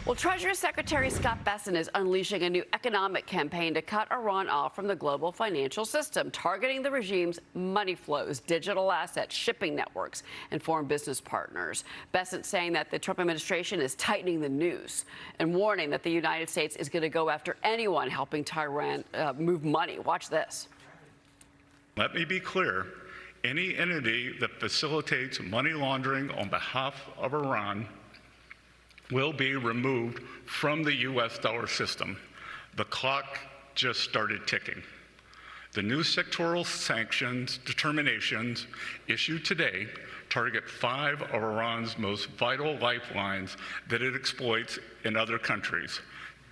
Well, Treasury Secretary Scott Bessent is unleashing a new economic campaign to cut Iran off from the global financial system, targeting the regime's money flows, digital assets, shipping networks, and foreign business partners. Bessent saying that the Trump administration is tightening the noose and warning that the United States is going to go after anyone helping Tehran move money. Watch this. Let me be clear. Any entity that facilitates money laundering on behalf of Iran will be removed from the U.S. dollar system. The clock just started ticking. The new sectoral sanctions determinations issued today target 5 of Iran's most vital lifelines that it exploits in other countries: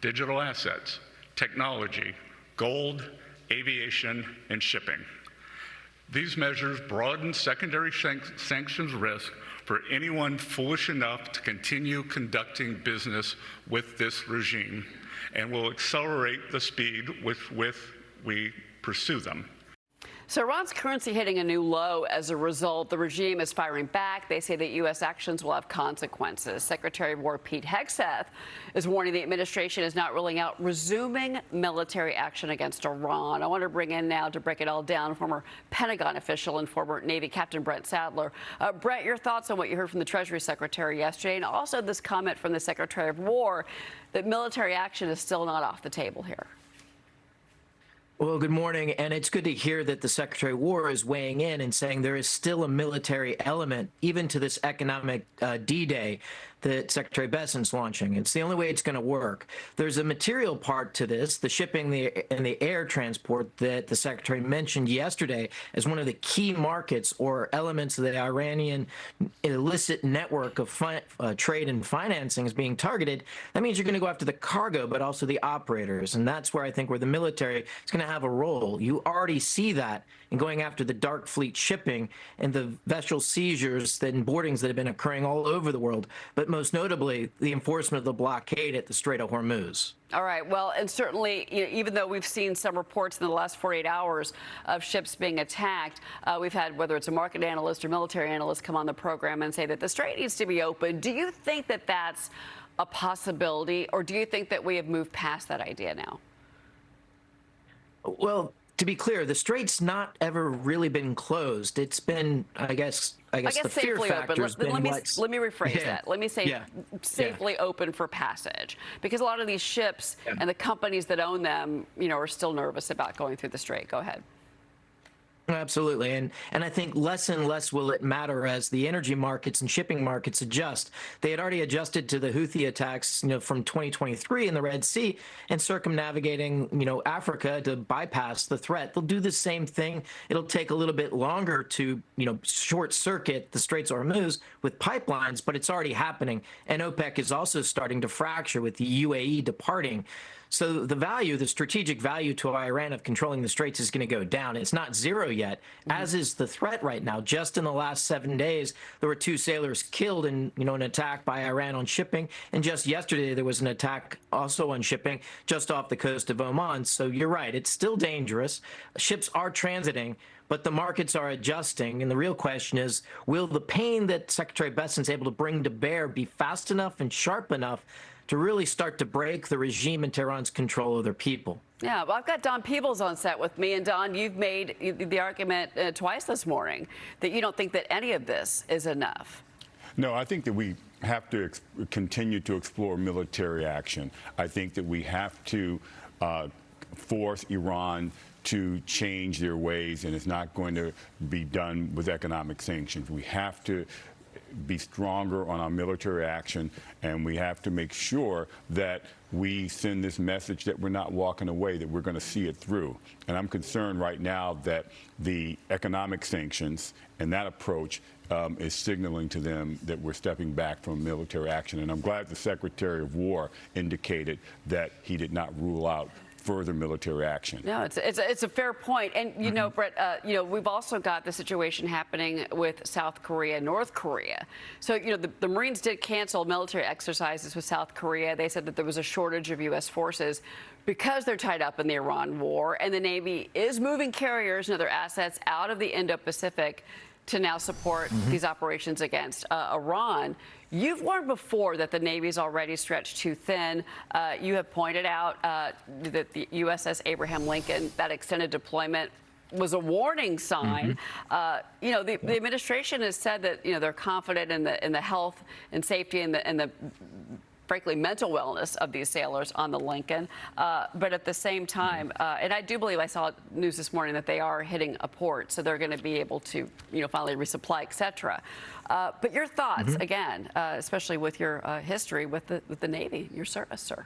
digital assets, technology, gold, aviation, and shipping. These measures broaden secondary sanctions risk for anyone foolish enough to continue conducting business with this regime, and will accelerate the speed with which we pursue them. So Iran's currency hitting a new low as a result. The regime is firing back. They say that U.S. actions will have consequences. Secretary of War Pete Hegseth is warning the administration is not ruling out resuming military action against Iran. I want to bring in now to break it all down former Pentagon official and former Navy Captain Brent Sadler. Brent, your thoughts on what you heard from the Treasury Secretary yesterday, and also this comment from the Secretary of War that military action is still not off the table here. Well, good morning, and it's good to hear that the Secretary of War is weighing in and saying there is still a military element, even to this economic D-Day that Secretary Bessent's launching. It's the only way it's going to work. There's a material part to this, the shipping and the air transport that the Secretary mentioned yesterday as one of the key markets or elements of the Iranian illicit network of trade and financing is being targeted. That means you're going to go after the cargo, but also the operators, and that's where I think where the military is going to have a role. You already see that in going after the dark fleet shipping and the vessel seizures and boardings that have been occurring all over the world, but most notably the enforcement of the blockade at the Strait of Hormuz. All right. Well, and certainly, even though we've seen some reports in the last 48 hours of ships being attacked, we've had, whether it's a market analyst or military analyst, come on the program and say that the strait needs to be open. Do you think that that's a possibility, or do you think that we have moved past that idea now? Well, to be clear, the strait's not ever really been closed. It's been, I guess the fear factor has been let me rephrase that. Let me say safely open for passage, because a lot of these ships and the companies that own them, are still nervous about going through the strait. Go ahead. Absolutely. And I think less and less will it matter as the energy markets and shipping markets adjust. They had already adjusted to the Houthi attacks, from 2023 in the Red Sea and circumnavigating, Africa to bypass the threat. They'll do the same thing. It'll take a little bit longer to, short circuit the Straits of Hormuz with pipelines, but it's already happening. And OPEC is also starting to fracture with the UAE departing. So the strategic value to Iran of controlling the straits is going to go down. It's not zero yet, as is the threat right now. Just in the last 7 days, there were 2 sailors killed in, an attack by Iran on shipping. And just yesterday, there was an attack also on shipping just off the coast of Oman. So you're right. It's still dangerous. Ships are transiting, but the markets are adjusting. And the real question is, will the pain that Secretary Bessent's able to bring to bear be fast enough and sharp enough to really start to break the regime and Tehran's control of their people? Yeah, well, I've got Don Peebles on set with me. And Don, you've made the argument twice this morning that you don't think that any of this is enough. No, I think that we have to continue to explore military action. I think that we have to force Iran to change their ways, and it's not going to be done with economic sanctions. We have to be stronger on our military action, and we have to make sure that we send this message that we're not walking away, that we're going to see it through. And I'm concerned right now that the economic sanctions and that approach is signaling to them that we're stepping back from military action. And I'm glad the Secretary of War indicated that he did not rule out further military action. No, it's a fair point. And, Brett, we've also got the situation happening with South Korea, North Korea. So, the Marines did cancel military exercises with South Korea. They said that there was a shortage of U.S. forces because they're tied up in the Iran war. And the Navy is moving carriers and other assets out of the Indo-Pacific to now support these operations against Iran. You've warned before that the Navy's already stretched too thin. You have pointed out that the USS Abraham Lincoln, that extended deployment, was a warning sign. The administration has said that they're confident in the health and safety and the frankly mental wellness of these sailors on the Lincoln, but at the same time, and I do believe I saw news this morning that they are hitting a port, so they're going to be able to finally resupply, etc. But your thoughts again, especially with your history with the Navy, your service, sir.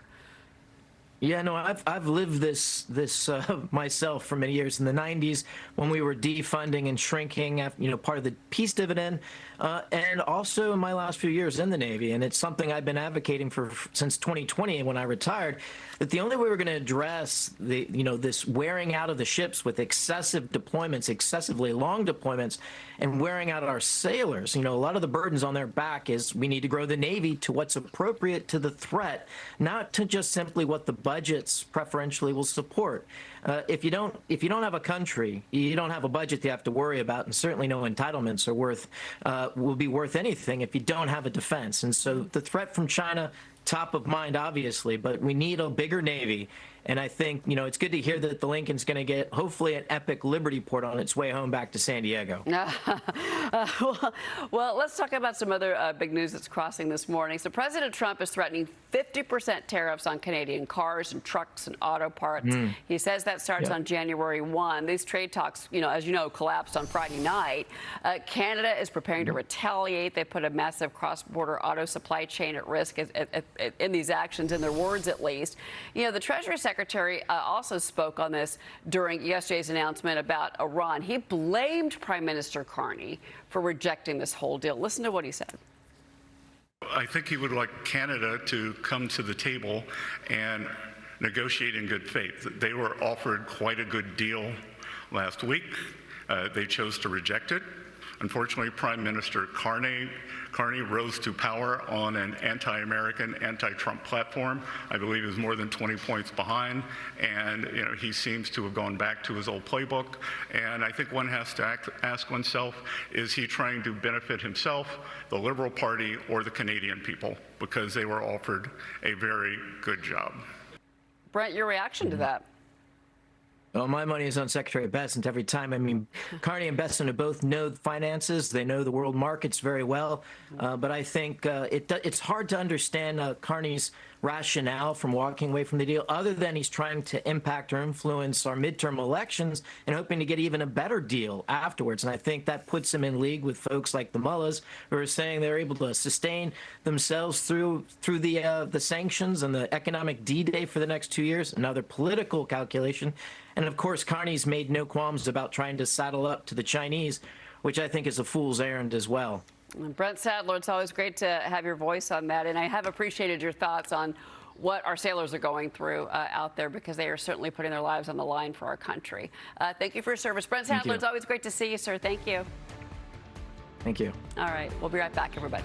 Yeah, no, I've lived this myself for many years. In the 90s, when we were defunding and shrinking, part of the peace dividend, and also in my last few years in the Navy, and it's something I've been advocating for since 2020 when I retired, that the only way we're going to address this wearing out of the ships with excessive deployments, excessively long deployments, and wearing out our sailors, a lot of the burdens on their back is we need to grow the Navy to what's appropriate to the threat, not to just simply what the budgets preferentially will support. If you don't have a country, you don't have a budget you have to worry about, and certainly no entitlements will be worth anything if you don't have a defense. And so the threat from China, top of mind, obviously, but we need a bigger Navy. And I think, it's good to hear that the Lincoln's going to get, hopefully, an epic Liberty port on its way home back to San Diego. Well, let's talk about some other big news that's crossing this morning. So President Trump is threatening 50% tariffs on Canadian cars and trucks and auto parts. He says that starts on January 1. These trade talks, as you know, collapsed on Friday night. Canada is preparing to retaliate. They put a massive cross-border auto supply chain at risk in these actions, in their words at least. The Treasury Secretary also spoke on this during yesterday's announcement about Iran. He blamed Prime Minister Carney for rejecting this whole deal. Listen to what he said. I think he would like Canada to come to the table and negotiate in good faith. They were offered quite a good deal last week. They chose to reject it. Unfortunately, Prime Minister Carney rose to power on an anti-American, anti-Trump platform. I believe is more than 20 points behind, and he seems to have gone back to his old playbook. And I think one has to ask oneself: is he trying to benefit himself, the Liberal Party, or the Canadian people? Because they were offered a very good job. Brent, your reaction to that? Well, my money is on Secretary Bessent every time. I mean, Carney and Bessent both know the finances. They know the world markets very well. But I think it's hard to understand Carney's rationale from walking away from the deal, other than he's trying to impact or influence our midterm elections and hoping to get even a better deal afterwards. And I think that puts him in league with folks like the mullahs, who are saying they're able to sustain themselves through the sanctions and the economic D-Day for the next 2 years, another political calculation. And of course, Carney's made no qualms about trying to saddle up to the Chinese, which I think is a fool's errand as well. Brent Sadler, it's always great to have your voice on that, and I have appreciated your thoughts on what our sailors are going through out there, because they are certainly putting their lives on the line for our country. Thank you for your service. Brent Sadler, it's always great to see you, sir. Thank you. Thank you. All right, we'll be right back, everybody.